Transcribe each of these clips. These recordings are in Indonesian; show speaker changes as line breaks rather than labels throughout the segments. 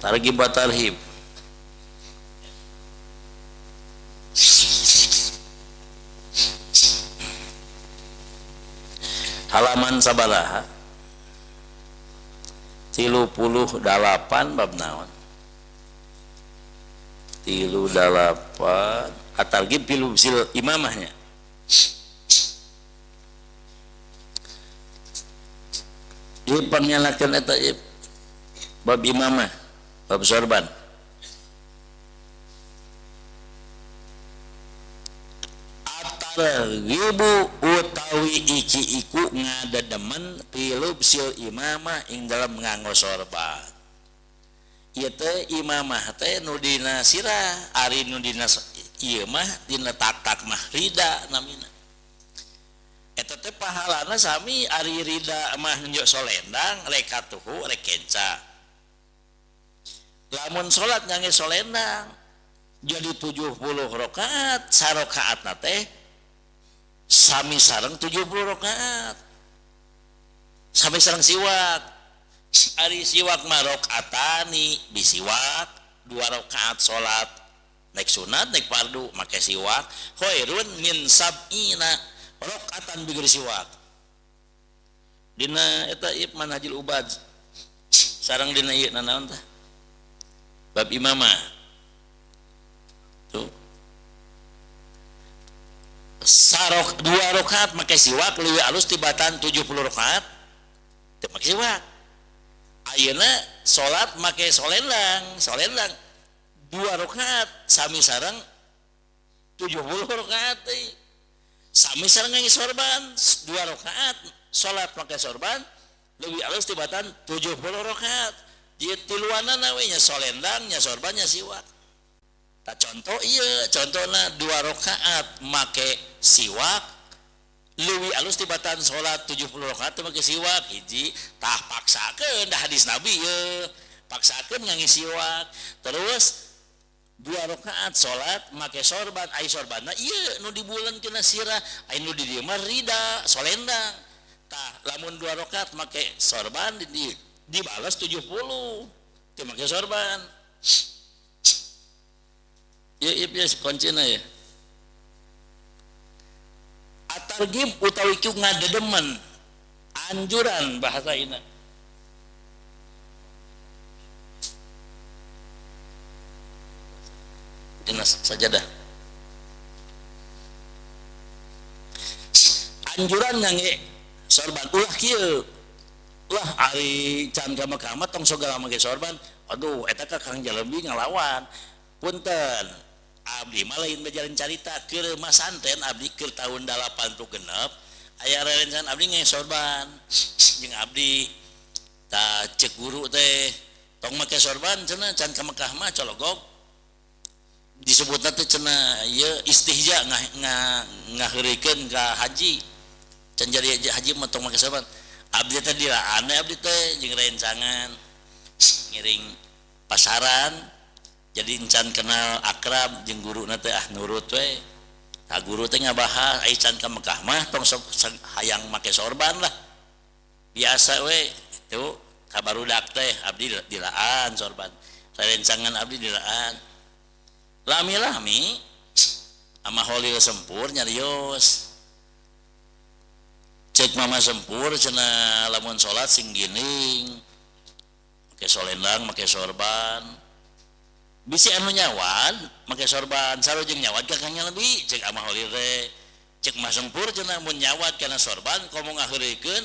Targhib wa tarhib. Halaman sabaraha? 38 bab naon? 38 at-targhib fil imamahnya. Ieu panyalakeun eta bab imamah, bab sorban. At-targhibu utawi iki iku ngadademen pilub sil imamah ing dalam nganggo sorban. Ieu teh imamah teh nu dina sirah, ari nu dina ieu mah dina tatak mah rida namina. Eta teh pahalana sami ari rida mah njuk solendang rek katuhu rek kenca. Lamun salat ngangge solendang jadi 70 rakaat, sarakaatna teh sami sareng 70 rakaat. Sami sareng siwak. Ari siwak mah rakaatani bisiwak 2 rakaat salat naik sunat naik fardu make siwak khairun min sab'ina rakaatan bigeur siwak. Dina eta manhajul ubad sareng dina ieu naon tah bab imamah tuh sarok 2 rakaat make siwak leuwih alus tibatan 70 rakaat teu make siwak. Ayeuna salat make solendang 2 rakaat sami sareng 70 rakaat teh. Sami sareng ngangge sorban 2 rakaat salat make sorban leuwih alus tibatan 70 rakaat. Di tiluanana we nya solendang nya sorban nya siwak. Tak contoh ieu contohna 2 rakaat make siwak leuwih alus tibatan salat 70 rakaat make siwak hiji tah paksakeun da hadis Nabi ye paksakeun ngangge siwak. Terus 2 rakaat salat make sorban ai sorbanna ieu nu dibuleunkeun sirah ai nu di dieu mah rida solendang. Tah lamun 2 rakaat make sorban dibalas 70 teu make sorban. Ieu kuncina ya. At-targhib utawi ku ngadedemen anjuran bahasa ina. Dina sajadah. Anjuran ngangge sorban ulah kieu. Ulah ari can ka Mekah mah tong sagala make sorban. Aduh eta ka Kang Jalemi ngalawan. Punten. Abdi mah lain bejalan carita keur masanten abdi keur tahun 86 aya rerencan abdi ngeh sorban jeung abdi ta cek guru teh tong make sorban cenah can ka Mekah mah cologok disebutna teh cenah ieu istihja ngaheurikeun ka haji can jadi haji mah tong make sorban abdi teh dilaan abdi teh jeung rencangan ngiring pasaran jadi encan kenal akrab jeung guruna teh nurut we. Tah guru teh ngabahas ai can ka Mekah mah tong sok hayang make sorban lah. Biasa we. Tuh ka barudak teh abdi dilaan sorban. Rerencangan abdi dilaan. Lami-lami ama Holil Sempur nyarios. Cek Mama Sempur cenah lamun salat sing gining. Make solendang, make sorban. Bisi anu nyawad make sorban sarojeng nyawad ka Kang Jalemi cek Amah Holil teh cek Masempur cenah mun nyawad kana sorban komo ngaheurikeun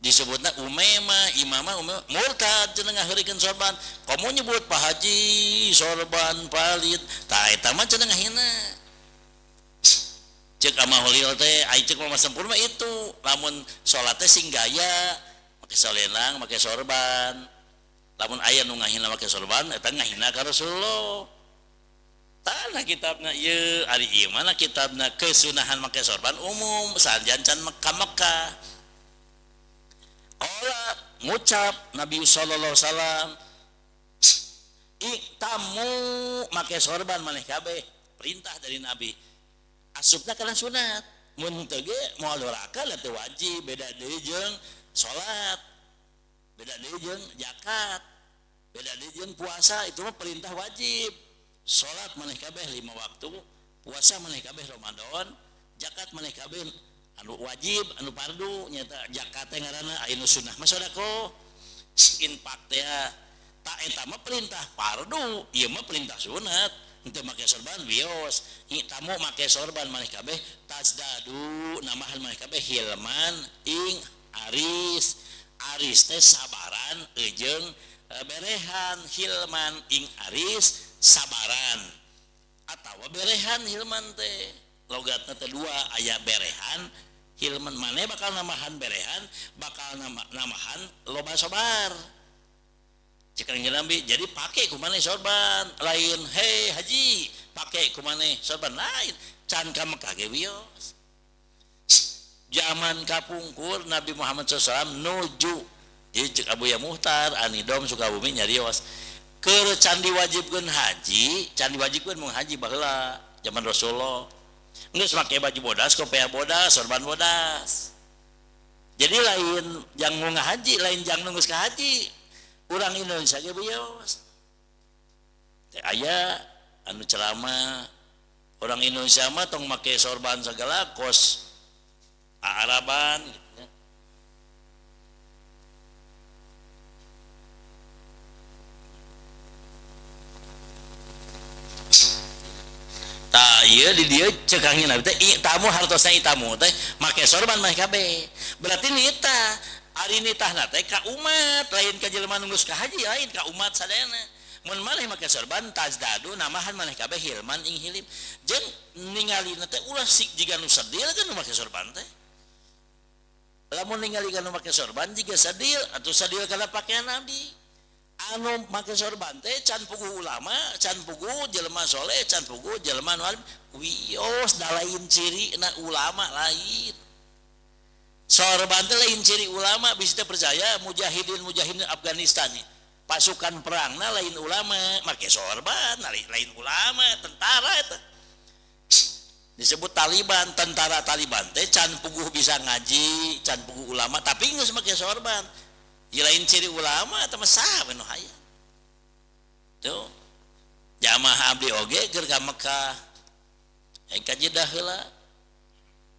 disebutna umema imamah murtad cenah ngaheurikeun sorban komo nyebut Pak Haji sorban palit tah eta mah cenah ngahina cek Amah Holil teh ai cek Masempur mah itu lamun salat teh sing gaya make solendang make sorban. Lamun aya nu ngahina make sorban eta ngahina ka Rasulullah. Tana kitabna ieu ari ieu mana kitabna kesunahan make sorban umum sajan can Mekah. Qala ngucap Nabi sallallahu alaihi wasallam iktamu make sorban maneh kabeh perintah dari Nabi. Asupna kana sunat. Mun teu ge moal doraka teu wajib beda deui jeung salat. Beda deui jeung zakat. beda dijieun puasa itu mah perintah wajib. Salat maneh kabeh 5 waktu, puasa maneh kabeh Ramadan, zakat maneh kabeh anu wajib anu fardu nyata zakat teh ngaranna anu sunnah mah sedekah. Infak teh tak eta mah perintah fardu, ieu mah perintah sunat. Henteu make sorban bios, tamu make sorban maneh kabeh tazdadu namahan maneh kabeh hilman ing aris. Aris teh sabaran jeung berehan, hilman ing aris sabaran atawa berehan hilman teh logatna teh dua aya berehan hilman maneh bakal namahan berehan bakal namahan loba sobar cek Nabi. Jadi pakai ku maneh sorban lain hei haji pakai ku maneh sorban lain can ka Mekah ge wios. Zaman kapungkur Nabi Muhammad SAW nuju jadi cek Abu Ya Muhtar Anidom Sukabumi nyarios keur can diwajibkeun haji, can diwajibkeun mung haji baheula zaman Rasulullah geus make baju bodas, kopea bodas, sorban bodas. Jadi lain jang mau ngahaji, lain jang nunggus ka haji. Urang Indonesia ge bios. Teh aya anu ceramah orang Indonesia mah tong make sorban segala kos Araban gitu. Tah ieu di dieu cekangnya Nabi teh tamu hartosna itamu teh make sorban mah kabeh. Berarti nita ari nitahna teh ka umat lain ka jelema nunggus ka haji lain ka umat sadayana. Mun maneh make sorban tazdadu namahan maneh kabeh hilman ing hilim. Jeung ningalina teh ulah sik jiga nu sedil kan nu make sorban teh. Lamun ningali kana make sorban jiga sadil atuh sadil kana pakaian Nabi. Anu make sorban teh can puguh ulama, can puguh jelema soleh, can puguh jelema nu alim. Wios da lain ciri na ulama lain. Sorban teh lain ciri ulama bisa percaya mujahidin Afghanistan nih. Pasukan perangna lain ulama, make sorban lain ulama, tentara eta. Disebut Taliban, tentara Taliban teh can puguh bisa ngaji, can puguh ulama tapi geus make sorban. Ieu lain ciri ulama eta mah saha nu hayang. Tuh. Jamaah abdi oge keur ka Mekah. Ka Jeddah heula.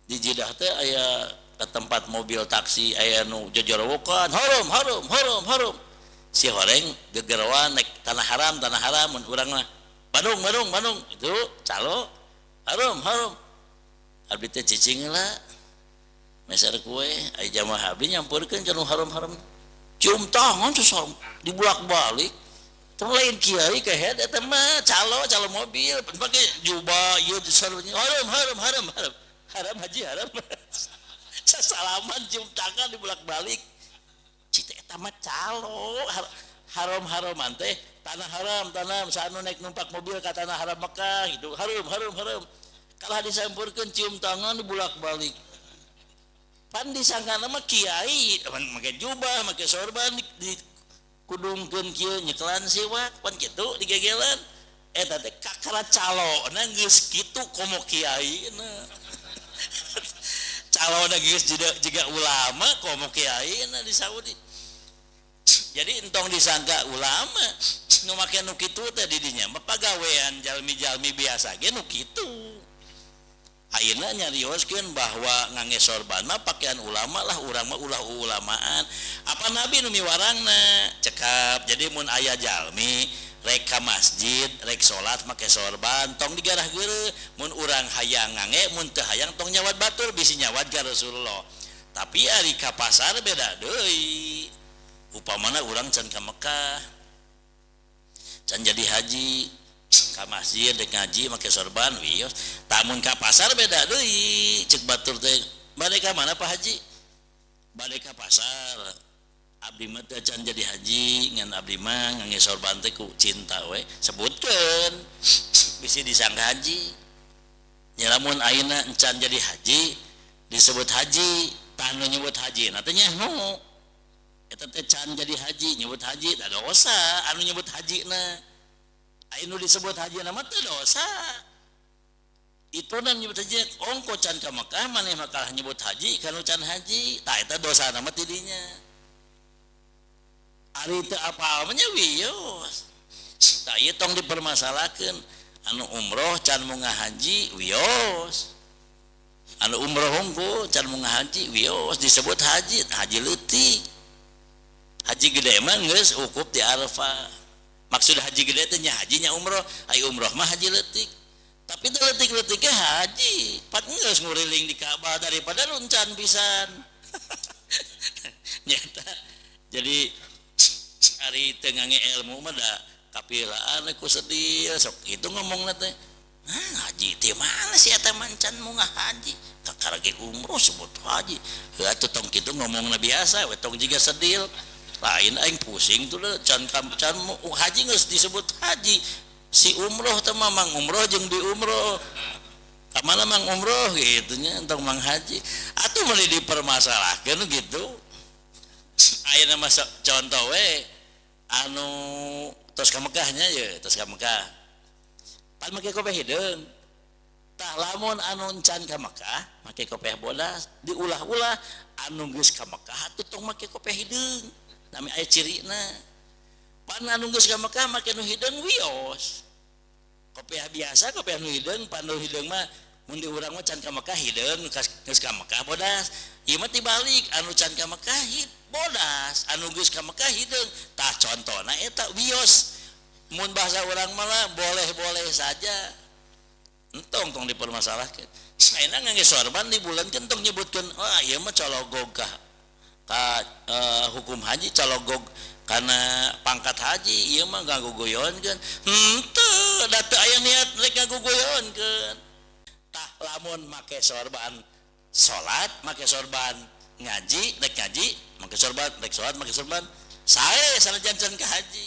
Di Jeddah teh aya ke tempat mobil taksi aya nu jojorowokan, haram. Si horeng gegerowan naik tanah haram mun urang mah Bandung itu calo haram abdi teh cicing heula meser kue aya jamaah abdi nyampurkeun kana haram cium tangan sesam dibulak-balik teu lain kiai kehead eta mah calo mobil pake jubah ieu disarunya haram haji haram sasalaman cium tangan dibulak-balik cita eta mah calo haram teh tanah haram saanu naik numpak mobil ka tanah haram Mekah itu haram kalah disampurkeun cium tangan dibulak-balik pan disangkana mah kiai make jubah make sorban dikudungkeun kieu nyeklan siwak pan kitu digegelan eta teh kakara calona geus kitu komo kiaina calona geus jiga ulama komo kiaina di Saudi. Jadi entong disangka ulama nu make nu kitu teh di dinya mah pagawean jalmi-jalmi biasa ge nu kitu. Ayeuna nyarioskeun bahwa ngangge sorban mah pakaian ulama lah urang mah ulah ulamaan. Apa Nabi nu miwarangna cekap. Jadi mun aya jalmi rek ka masjid rek salat make sorban tong digarah geureuh mun urang hayang ngangge mun teu hayang tong nyawat batur bisi nyawat ka Rasulullah. Tapi ari ka pasar beda deui. Upamana urang can ka Mekah can jadi haji ka masjid dek ngaji make sorban wios tamun ka pasar beda deui ceuk batur teh bade ka mana Pak Haji bade ka pasar abdi mah teh can jadi haji ngan abdi mah ngangge sorban teh ku cinta we sebutkeun bisi disangka haji nya lamun ayeuna encan jadi haji disebut haji tanu nyebut haji na teh nyaho eta teh can jadi haji nyebut haji da dosa anu nyebut hajina anu disebut haji nama teh dosa itu nan nyebut haji ongko can ka Mekah maneh makalah nyebut haji kanu can haji tah eta dosa nama tidinya ari teu apal mah nya wios tah ieu tong dipermasalahkeun anu umroh can mau ngahaji wios anu umroh hungkul can mau ngahaji wios disebut haji haji leutik haji gede mah geus ukuf di Arafah maksud haji gede teh nya haji nya umroh ai umroh mah haji leutik tapi teu leutik-leutiknya haji pat geus nguriling di Ka'bah daripada luncan pisan nyata jadi ari teu ngange ilmu mah da kapilaan ku sedih sok itu ngomongna teh haji teh mana sih eta mancan mau ngahaji kakarage umroh sebut haji ya tong kitu ngomongna biasa we tong jiga sedil lain aing pusing tuh can haji geus disebut haji si umroh teh mang umroh jeung di umroh kamana mang umroh gitu nya tong mang haji atuh meuli dipermasalahkeun gitu ayeuna mah contoh we anu tos ka Mekah nya ye tos ka Mekah pan make kopeh hideung tah lamun anu encan ka Mekah make kopeh bodas diulah-ulah anu geus ka Mekah atuh tong make kopeh hideung nami aya cirina pan anu geus ka Mekah make nu hideung wios kopeh biasa kopeh nu hideung pan nu hideung mah mun di urang mah can ka Mekah hideung geus ka Mekah bodas ieu mah tibalik anu can ka Mekah bodas anu geus ka Mekah hideung tah contona eta wios mun bahasa urang mah boleh-boleh saja entong tong dipermasalahkeun ayeuna ngangge sorban di bulan tong nyebutkeun wah ieu mah cologog ka hukum haji cologog kana pangkat haji ieu mah ngagugoyonkeun henteu da teu aya niat rek ngagugoyonkeun tah lamun make sorban salat make sorban ngaji rek ngaji make sorban rek salat make sorban sae sanajan can ka haji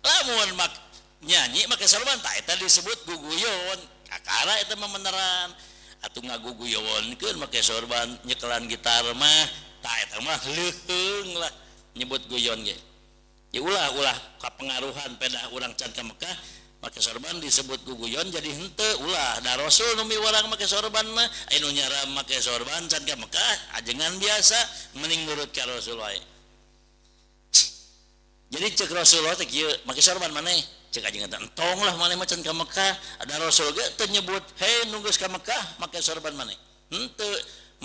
lamun nyanyi make sorban tah eta disebut guguyon kakara eta mah beneran atuh ngaguguyonkeun make sorban nyekelan gitar mah tah eta mah leuheung lah nyebut guyon ge ya ulah kapengaruhan pedah urang can ka Mekah make sorban disebut guguyon jadi henteu ulah da rasul nu miwarang make sorban mah anu nyaram make sorban can ka Mekah ajengan biasa mending nurut ka rasul wae jadi cek rasulullah teh kieu make sorban maneh cek ajengan entong lah maneh mah can ka Mekah ada rasul ge teu nyebut he nu geus ka Mekah make sorban maneh henteu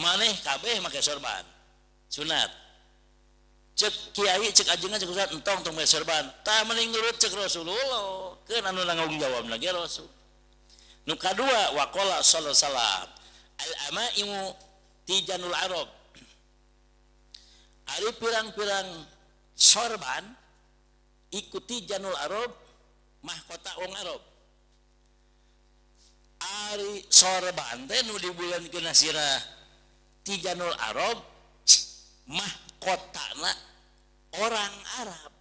maneh kabeh make sorban sunat cek kiai cek ajengan cek ustad entong tong make sorban tah mending nurut cek rasulullah keun anu nanggung jawab lagi rasul nu kadua waqala sallallahu alaihi wasallam al amaimu tijanul arab ari pirang-pirang sorban ikuti janul arab mahkota wong arab ari sorban teh nu dibulankeun sirah tijanul arab mahkotana orang Arab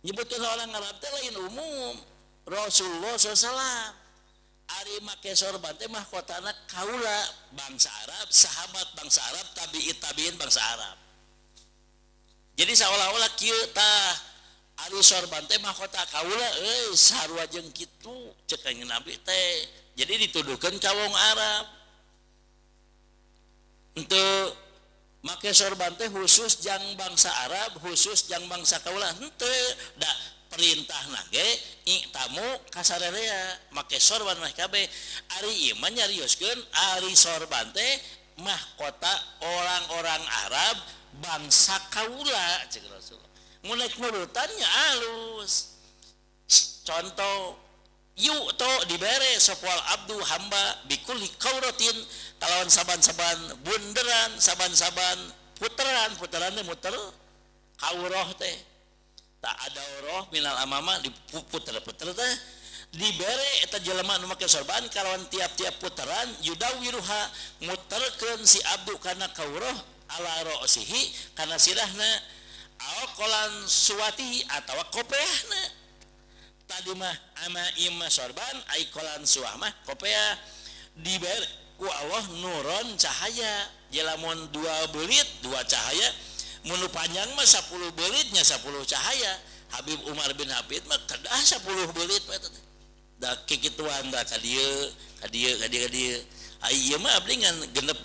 nyebutkeun orang Arab teh lain umum Rasulullah SAW ari make sorban teh mahkotana kaula bangsa Arab sahabat bangsa Arab tabiin bangsa Arab jadi seolah-olah kieu tah ari sorban teh mahkota kaula sarua jeung kitu cek kanjeng Nabi teh jadi dituduhkeun ka wong Arab henteu make sorban teh khusus jang bangsa Arab khusus jang bangsa kaula henteu da perintahna ge tamu kasararea make sorban mah kabeh ari ieu mah nyarioskeun ari sorban teh mahkota orang-orang Arab bangsa kaula cek Rasulullah mulai nurutannya halus contoh yuk to dibere sopwal abdu hamba bikulli kauratin kalawan saban-saban bunderan saban-saban puteran teh muter kaurah teh tak ada roh minal amama diputer-puter teh dibere eta jelema nu make sorban kalawan tiap-tiap puteran yudawiruha muterkeun si abdu kana kaurah ala ra'sihi kana sirahna akolan suwati atawa kopehna tadi mah ama imma sorban ai kolan suah mah kopea dibere ku Allah nuron cahaya jelamun 2 belit 2 cahaya mun panjang mah 10 belitnya 10 cahaya Habib Umar bin Habib mah kedah 10 belit mah da kikituan da ka dieu ai ieu mah abdi ngan genep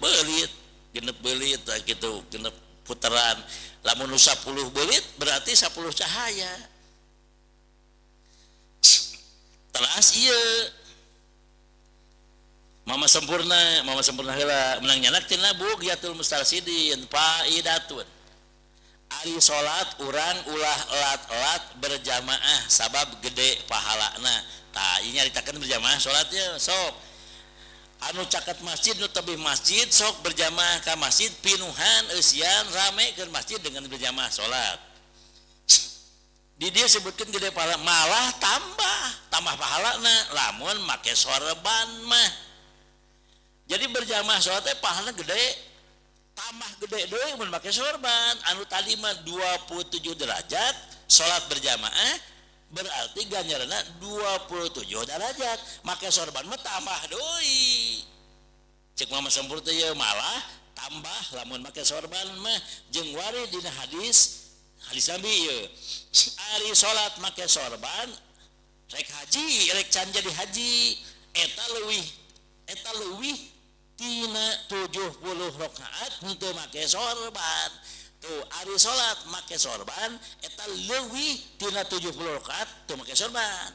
belit da kitu genep puteran lamun 10 belit berarti 10 cahaya teras iya mama sempurna heula menang nyanak tina Bughyatul Mustarsyidin faidatun ari salat urang ulah elat-elat berjamaah sabab gede pahalana tah ieu nyaritakeun berjamaah salatnya sok anu caket masjid nu tebih masjid sok berjamaah ka masjid pinuhan eusian rame ke masjid dengan berjamaah salat di dia sebutkeun gede pahala malah tambah pahalana lamun make sorban mah jadi berjamaah salat teh pahalana gede tambah gede deui mun make sorban anu tadi mah 27 derajat salat berjamaah berarti ganjaranna 27 derajat make sorban mah tambah deui cek mama sempurna teh malah tambah lamun make sorban mah jeung wari dina hadis Nabi ieu ari salat make sorban rek haji rek can jadi haji eta leuwih tina 70 rakaat henteu make sorban tuh ari salat make sorban eta leuwih tina 70 rakaat teu make sorban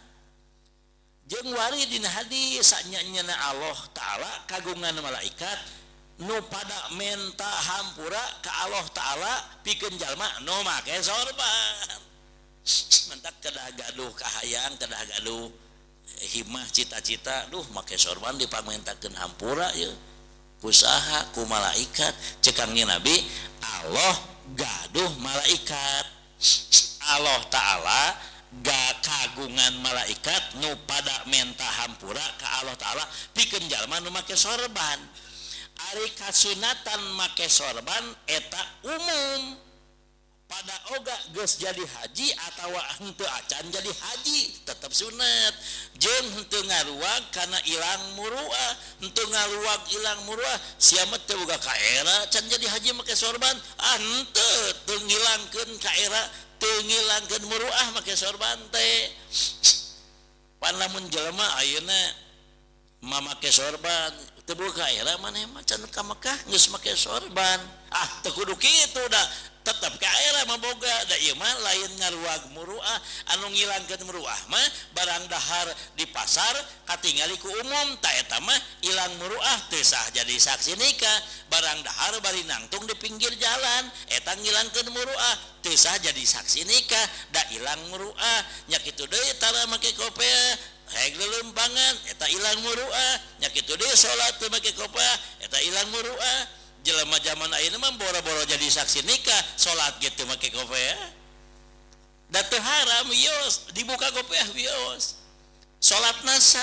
jeung wari dina hadis sanyana Allah taala kagungan malaikat nu pada menta hampura ka Allah taala pikeun jalma nu make sorban mentak kedah gaduh kahayang kedah gaduh himah cita-cita duh make sorban dipamentakeun hampura ieu usaha ku malaikat cekangnya Nabi Allah gaduh malaikat Allah Ta'ala gak kagungan malaikat nu pada menta hampura ka Allah Ta'ala pikeun jalma nu make sorban ari kasunatan make sorban eta umum pada oga geus jadi haji atawa henteu acan jadi haji tetap sunat jeung henteu ngaruag kana ilang muruah henteu ngaruag ilang muruah sia mah teu boga kaera can jadi haji make sorban henteu teu ngilangkeun kaera teu ngilangkeun muruah make sorban teh pan lamun jelema ayeuna mamake sorban teu boga kaera maneh mah can ka Mekah geus make sorban teu kudu kitu da tetap ka era maboga da ieu mah lain ngaruag muruah anu ngilangkeun muruah mah barang dahar di pasar katingali ku umum ta eta mah ilang muruah teu sah jadi saksi nikah barang dahar bari nangtung di pinggir jalan eta ngilangkeun muruah teu sah jadi saksi nikah da ilang muruah nya kitu deui tara make kopea hayang lelempangan eta ilang muruah nya kitu deui salat teu make kopea eta ilang muruah jelema zaman ayeuna mah boro-boro jadi saksi nikah salat gitu make kopea da teu haram wios dibuka kopea wios salat nasa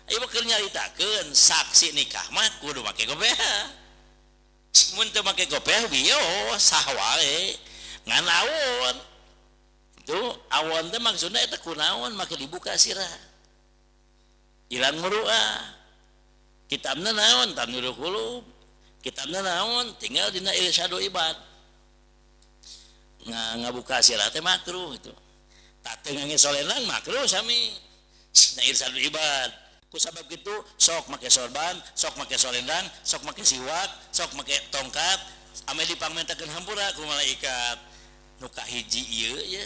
ieu mah keur nyaritakeun saksi nikah mah kudu make kopea mun teu make kopea wios sah wae ngan awon itu awon teh maksudna eta kunaon make dibuka sirah ilang muruah kitabna naon Tanwirul Qulub kitabna naon tinggal dina irsyadul ibad ngabuka sirah teh makruh itu tak teu ngangesolenan makruh sami na irsyadul ibad ku sabab kitu sok make sorban sok make solendang sok make siwak sok make tongkat ame dipamentakeun hampura ku malaikat nu kahiji ieu ye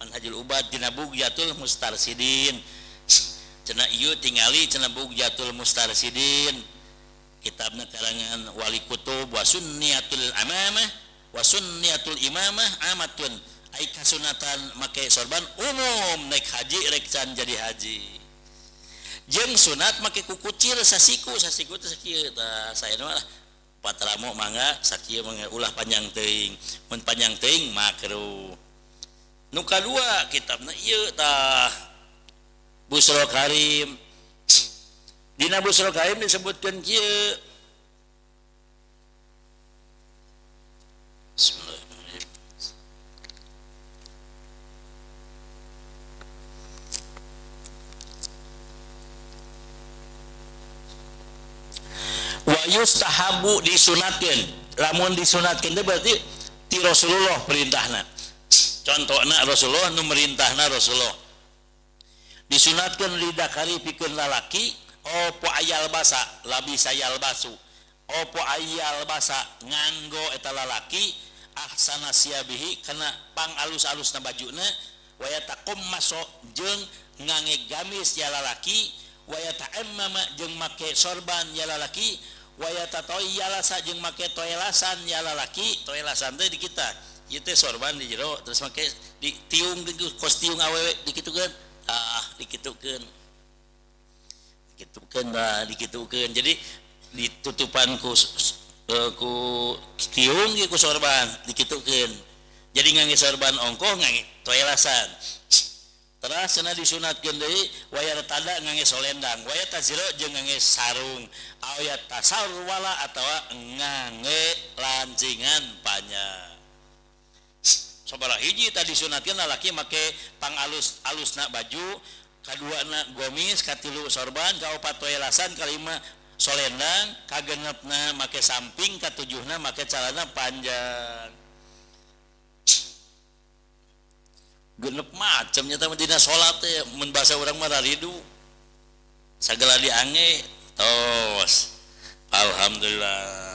manhajul ubad dina Bughyatul Mustarsyidin cenah ieu tingali cenah Bughyatul Mustarsyidin kitabna karangan Wali Kutub wa sunniyatul imamah amatun ai kasunatan make sorban umum naik haji rek can jadi haji jeung sunat make kukucir sasiku teh sakieu tah saena mah patramo mangga sakieu ulah panjang teuing mun panjang teuing makruh nu kadua kitabna ieu tah Busrul Karim dina Busrul Karim disebutkeun kieu Bismillahirrahmanirrahim wa yustahabu disunatkeun lamun disunatkeun teh berarti ti Rasulullah perintahna contohna Rasulullah nu merintahna Rasulullah disunatkeun lidakari pikeun lalaki opo ayal basa labi sayal basu opo ayal basa nganggo eta lalaki ahsana siabihi kana pang alus-alus na bajuna wayatakum masuk jeung ngangge gamis ya lalaki wayata'ammama jeung make sorban ya lalaki wayatatoyalasa jeung make toelasan ya lalaki toelasan teh di kita ieu teh sorban di jero terus make di tiung kos tiung awewe dikitukeun dikitukeun dikitukeun jadi ditutupan ku tiung ku sorban dikitukeun jadi ngangge sorban ongkoh ngangge toelasan terus cenah disunatkeun deui waya tada ngangge solendang waya taziro jeung ngangge sarung aya tasarwala atawa ngangge lancingan panjang sabaraha hiji tadi sunatkeun lalaki make pang alusna baju kaduana gomis katilu sorban kaopat toelasan kalima solendang kagenepna make samping katujuhna make calana panjang genep macam nyata dina salat teh mun basa urang mah raridu sagala diange tos alhamdulillah